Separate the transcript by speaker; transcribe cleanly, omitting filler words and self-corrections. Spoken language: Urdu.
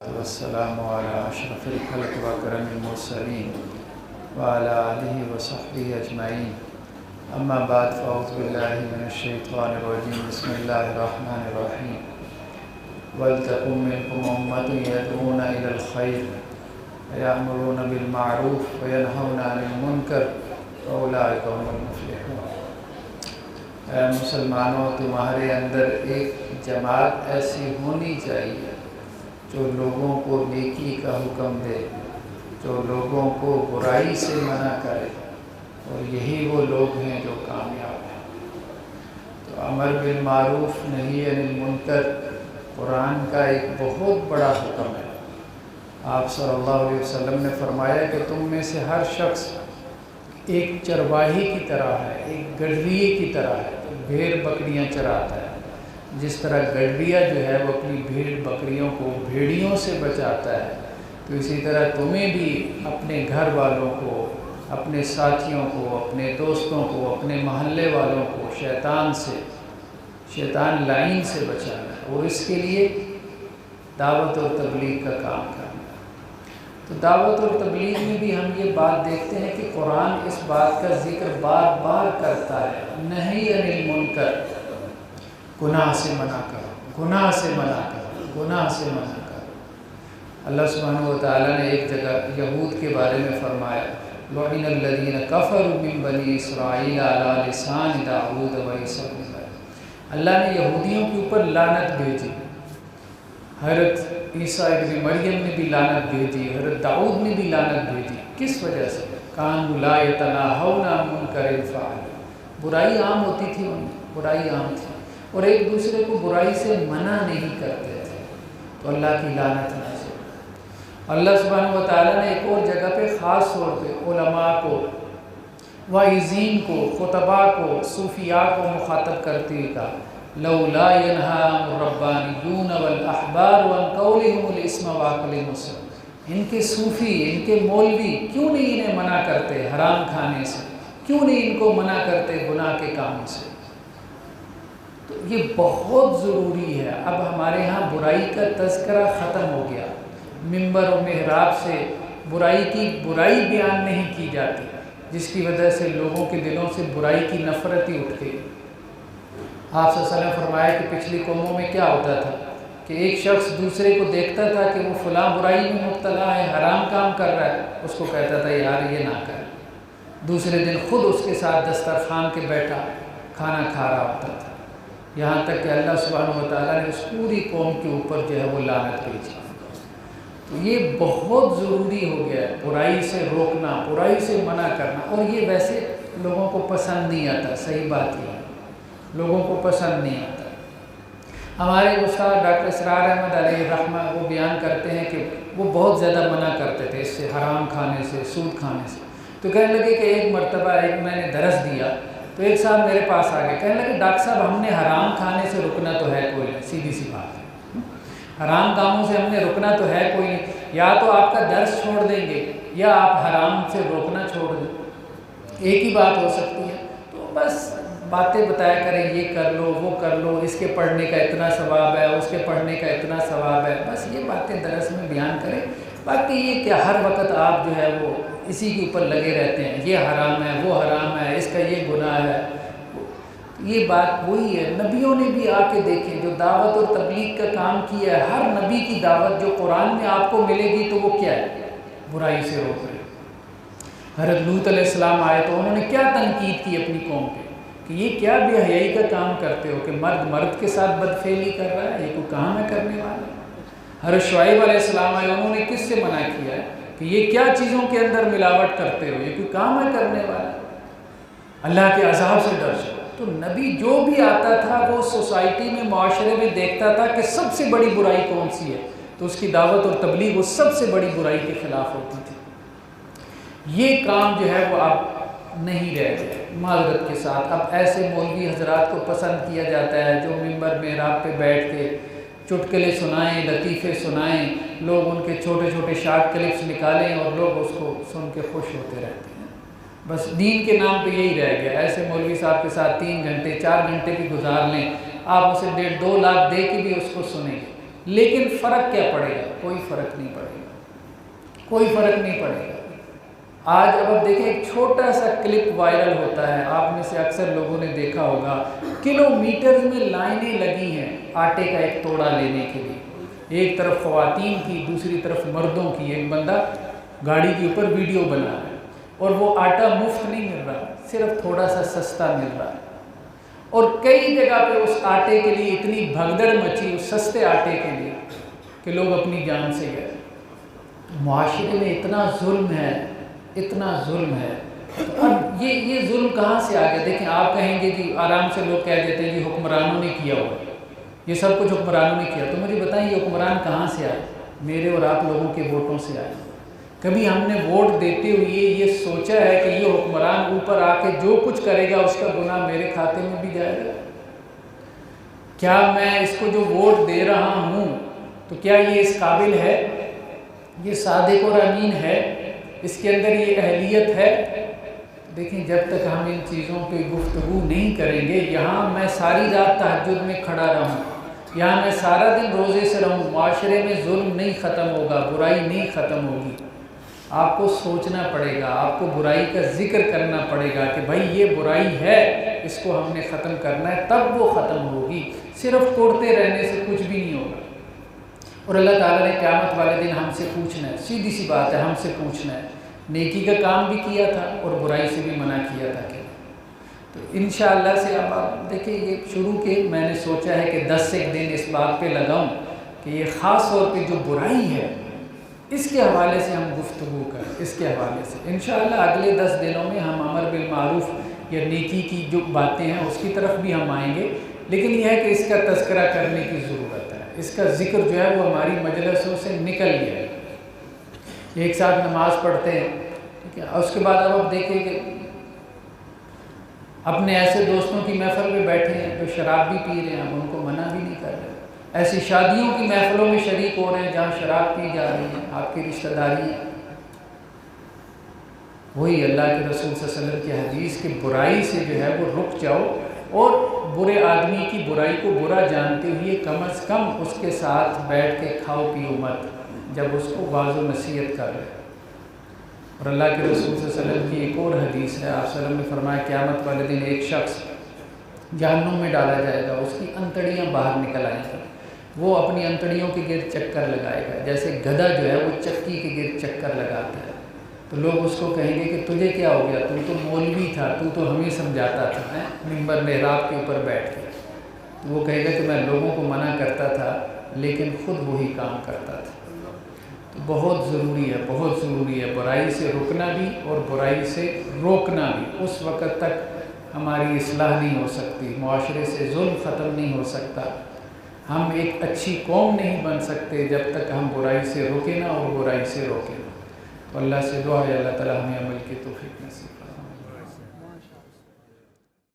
Speaker 1: والسلام على أشرف الخلق وأكرم المرسلين وعلى آله وصحبه أجمعين. أما بعد فأعوذ بالله من الشيطان الرجيم. بسم الله الرحمن الرحيم. ولتكن منكم أمة يدعون إلى الخير ويأمرون بالمعروف وينهون عن المنكر وأولئك هم المفلحون. اے مسلمانوں، تمہارے اندر ایک جماعت ایسی ہونی چاہیے جو لوگوں کو نیکی کا حکم دے، جو لوگوں کو برائی سے منع کرے، اور یہی وہ لوگ ہیں جو کامیاب ہیں۔ تو امر بالمعروف نہی عن المنکر قرآن کا ایک بہت بڑا حکم ہے۔ آپ صلی اللہ علیہ وسلم نے فرمایا کہ تم میں سے ہر شخص ایک چرواہی کی طرح ہے، ایک گڈریے کی طرح ہے، بھیڑ بکریاں چراتا ہے۔ جس طرح گڈریا جو ہے وہ اپنی بھیڑ بکریوں کو بھیڑیوں سے بچاتا ہے، تو اسی طرح تمہیں بھی اپنے گھر والوں کو، اپنے ساتھیوں کو، اپنے دوستوں کو، اپنے محلے والوں کو شیطان لائن سے بچانا ہے، اور اس کے لیے دعوت اور تبلیغ کا کام کرنا ہے۔ تو دعوت اور تبلیغ میں بھی ہم یہ بات دیکھتے ہیں کہ قرآن اس بات کا ذکر بار بار کرتا ہے، نہی عن المنکر، گناہ سے منع کرو، گناہ سے منع کرو، گناہ سے منع کرو۔ اللہ سبحانہ وتعالیٰ نے ایک جگہ یہود کے بارے میں فرمایا، لعن الذین کفروا من بنی اسرائیل علی لسان داؤد و عیسیٰ بن مریم۔ اللہ نے یہودیوں کے اوپر لعنت بھیجی، حضرت عیسیٰ ابن مریم نے بھی لعنت بھیجی، حضرت داؤد نے بھی لعنت بھیجی۔ کس وجہ سے؟ کانوا لا یتناہون عن منکر فعلوا، برائی عام ہوتی تھی، ان برائی عام تھی، اور ایک دوسرے کو برائی سے منع نہیں کرتے تھے، تو اللہ کی لعنت نازل۔ اللہ سبحانہ وتعالیٰ نے ایک اور جگہ پہ خاص طور پہ علماء کو، واعظین کو، خطباء کو، صوفیاء کو مخاطب کرتے ہوئے کہا، لولا ینہاہم الربانیون والاحبار عن قولہم الاسم واکلہم السحت۔ ان کے صوفی، ان کے مولوی کیوں نہیں انہیں منع کرتے حرام کھانے سے، کیوں نہیں ان کو منع کرتے گناہ کے کاموں سے؟ تو یہ بہت ضروری ہے۔ اب ہمارے ہاں برائی کا تذکرہ ختم ہو گیا، ممبر و محراب سے برائی کی برائی بیان نہیں کی جاتی، جس کی وجہ سے لوگوں کے دلوں سے برائی کی نفرت ہی اٹھ گئی۔ آپ صلی اللہ علیہ وسلم فرمایا کہ پچھلی قوموں میں کیا ہوتا تھا کہ ایک شخص دوسرے کو دیکھتا تھا کہ وہ فلاں برائی میں مبتلا ہے، حرام کام کر رہا ہے، اس کو کہتا تھا یار یہ نہ کر، دوسرے دن خود اس کے ساتھ دسترخوان کے بیٹھا کھانا کھا رہا ہوتا تھا، یہاں تک کہ اللہ سبحانہ وتعالیٰ نے اس پوری قوم کے اوپر جو ہے وہ لعنت بھیجی۔ تو یہ بہت ضروری ہو گیا ہے، برائی سے روکنا، برائی سے منع کرنا، اور یہ ویسے لوگوں کو پسند نہیں آتا، صحیح بات یہ ہے، لوگوں کو پسند نہیں آتا۔ ہمارے استاد ڈاکٹر اسرار احمد علیہ رحمہ وہ بیان کرتے ہیں کہ وہ بہت زیادہ منع کرتے تھے اس سے، حرام کھانے سے، سود کھانے سے۔ تو کہنے لگے کہ ایک مرتبہ میں نے درس دیا تو ایک صاحب میرے پاس آ گئے، کہنے لگے ڈاکٹر صاحب ہم نے حرام کھانے سے رکنا تو ہے کوئی نہیں، سیدھی سی بات ہے، حرام کاموں سے ہم نے رکنا تو ہے کوئی نہیں، یا تو آپ کا درس چھوڑ دیں گے یا آپ حرام سے روکنا چھوڑ دیں، ایک ہی بات ہو سکتی ہے۔ تو بس باتیں بتایا کریں، یہ کر لو، وہ کر لو، اس کے پڑھنے کا اتنا ثواب ہے، اس کے پڑھنے کا اتنا ثواب ہے، بس یہ باتیں درس میں بیان کریں۔ باقی یہ کہ ہر وقت آپ جو ہے وہ اسی کے اوپر لگے رہتے ہیں، یہ حرام ہے، وہ حرام ہے، اس کا یہ گناہ ہے، یہ بات وہی ہے۔ نبیوں نے بھی آ کے دیکھیں، جو دعوت اور تبلیغ کا کام کیا ہے، ہر نبی کی دعوت جو قرآن میں آپ کو ملے گی تو وہ کیا ہے؟ برائی سے روک رہے۔ حضرت لوط علیہ السلام آئے تو انہوں نے کیا تنقید کی اپنی قوم پہ کہ یہ کیا بے حیائی کا کام کرتے ہو کہ مرد مرد کے ساتھ بدفعلی کر رہا ہے، یہ کوئی کام ہے کرنے والا؟ حضرت شعیب علیہ السلام آئے، انہوں نے کس سے منع کیا ہے کہ یہ کیا چیزوں کے اندر ملاوٹ کرتے ہو، یہ کوئی کام ہے کرنے والا؟ اللہ کے عذاب سے ڈر جاؤ۔ تو نبی جو بھی آتا تھا وہ سوسائٹی میں، معاشرے میں دیکھتا تھا کہ سب سے بڑی برائی کون سی ہے، تو اس کی دعوت اور تبلیغ اس سب سے بڑی برائی کے خلاف ہوتی تھی۔ یہ کام جو ہے وہ اب نہیں رہ گئے، معذرت کے ساتھ۔ اب ایسے مولوی حضرات کو پسند کیا جاتا ہے جو ممبر محراب پہ بیٹھ کے چٹکلے سنائیں، لطیفے سنائیں، لوگ ان کے چھوٹے چھوٹے شارٹ کلپس نکالیں اور لوگ اس کو سن کے خوش ہوتے رہتے ہیں۔ بس دین کے نام پہ یہی رہ گیا۔ ایسے مولوی صاحب کے ساتھ 3 گھنٹے 4 گھنٹے بھی گزار لیں، آپ اسے 1.5-2 لاکھ دے کے بھی اس کو سنیں گے، لیکن فرق کیا پڑے گا؟ کوئی فرق نہیں پڑے گا، کوئی فرق نہیں پڑے گا۔ آج اب دیکھیں ایک چھوٹا سا کلپ وائرل ہوتا ہے، آپ میں سے اکثر لوگوں نے دیکھا ہوگا، کلومیٹرز میں لائنیں لگی ہیں آٹے کا ایک توڑا لینے کے لیے، ایک طرف خواتین کی، دوسری طرف مردوں کی۔ ایک بندہ گاڑی کے اوپر ویڈیو بنا رہا ہے اور وہ آٹا مفت نہیں مل رہا، صرف تھوڑا سا سستا مل رہا ہے، اور کئی جگہ پہ اس آٹے کے لیے اتنی بھگدڑ مچی اس سستے آٹے کے لیے کہ لوگ اپنی جان سے گئے۔ معاشرے میں اتنا ظلم ہے، اتنا ظلم ہے۔ اب یہ ظلم کہاں سے آ گیا؟ دیکھیں آپ کہیں گے کہ آرام سے لوگ کہہ دیتے ہیں کہ حکمرانوں نے کیا ہوا، یہ سب کچھ حکمرانوں نے کیا، تو مجھے بتائیں یہ حکمران کہاں سے آئے؟ میرے اور آپ لوگوں کے ووٹوں سے آئے۔ کبھی ہم نے ووٹ دیتے ہوئے یہ سوچا ہے کہ یہ حکمران اوپر آ کے جو کچھ کرے گا اس کا گناہ میرے کھاتے میں بھی جائے گا؟ کیا میں اس کو جو ووٹ دے رہا ہوں تو کیا یہ اس قابل ہے؟ یہ صادق اور امین ہے؟ اس کے اندر یہ اہلیت ہے؟ دیکھیں جب تک ہم ان چیزوں پہ گفتگو نہیں کریں گے، یہاں میں ساری رات تہجد میں کھڑا رہوں، یہاں میں سارا دن روزے سے رہوں، معاشرے میں ظلم نہیں ختم ہوگا، برائی نہیں ختم ہوگی۔ آپ کو سوچنا پڑے گا، آپ کو برائی کا ذکر کرنا پڑے گا کہ بھائی یہ برائی ہے، اس کو ہم نے ختم کرنا ہے، تب وہ ختم ہوگی۔ صرف توڑتے رہنے سے کچھ بھی نہیں ہوگا۔ اور اللہ تعالیٰ نے قیامت والے دن ہم سے پوچھنا ہے، سیدھی سی بات ہے، ہم سے پوچھنا ہے نیکی کا کام بھی کیا تھا اور برائی سے بھی منع کیا تھا کہ تو انشاءاللہ سے اب آپ دیکھیں یہ شروع کے میں نے سوچا ہے کہ 10 ایک دن اس بات پہ لگاؤں کہ یہ خاص طور پہ جو برائی ہے اس کے حوالے سے ہم گفتگو کریں، اس کے حوالے سے انشاءاللہ اگلے 10 دنوں میں ہم امر بالمعروف یا نیکی کی جو باتیں ہیں اس کی طرف بھی ہم آئیں گے، لیکن یہ ہے کہ اس کا تذکرہ کرنے کی ضرورت ہے، اس کا ذکر جو ہے وہ ہماری مجلسوں سے نکل گیا ہے۔ ایک ساتھ نماز پڑھتے ہیں، ٹھیک ہے، اور اس کے بعد اب آپ دیکھیں کہ اپنے ایسے دوستوں کی محفل میں بیٹھے ہیں جو شراب بھی پی رہے ہیں، ہم ان کو منع بھی نہیں کر رہے، ایسی شادیوں کی محفلوں میں شریک ہو رہے ہیں جہاں شراب پی جا رہی ہے، آپ کی رشتہ داری ہے۔ وہی اللہ کے رسول صلی اللہ علیہ وسلم کی حدیث کہ برائی سے جو ہے وہ رک جاؤ، اور برے آدمی کی برائی کو برا جانتے ہوئے کم از کم اس کے ساتھ بیٹھ کے کھاؤ پیو مت جب اس کو واضح و نصیحت کر رہے۔ اور اللہ کے رسول صلی اللہ علیہ وسلم کی ایک اور حدیث ہے، آپ صلی اللہ علیہ وسلم نے فرمایا قیامت والے دن ایک شخص جہنم میں ڈالا جائے گا، اس کی انتڑیاں باہر نکل آئیں گی، وہ اپنی انتڑیوں کے گرد چکر لگائے گا، جیسے گدھا جو ہے وہ چکی کے گرد چکر لگاتا ہے، تو لوگ اس کو کہیں گے کہ تجھے کیا ہو گیا، تو مولوی تھا، تو ہمیں سمجھاتا تھا منبر محراب کے اوپر بیٹھ کے، تو وہ کہے گا کہ میں لوگوں کو منع کرتا تھا لیکن خود وہی کام کرتا تھا۔ تو بہت ضروری ہے، بہت ضروری ہے برائی سے رکنا بھی اور برائی سے روکنا بھی۔ اس وقت تک ہماری اصلاح نہیں ہو سکتی، معاشرے سے ظلم ختم نہیں ہو سکتا، ہم ایک اچھی قوم نہیں بن سکتے جب تک ہم برائی سے رکیں نہ اور برائی سے روکیں۔ تو اللہ سے دعا ہے اللہ تعالیٰ ہمیں عمل کی توفیق نصیب فرمائے۔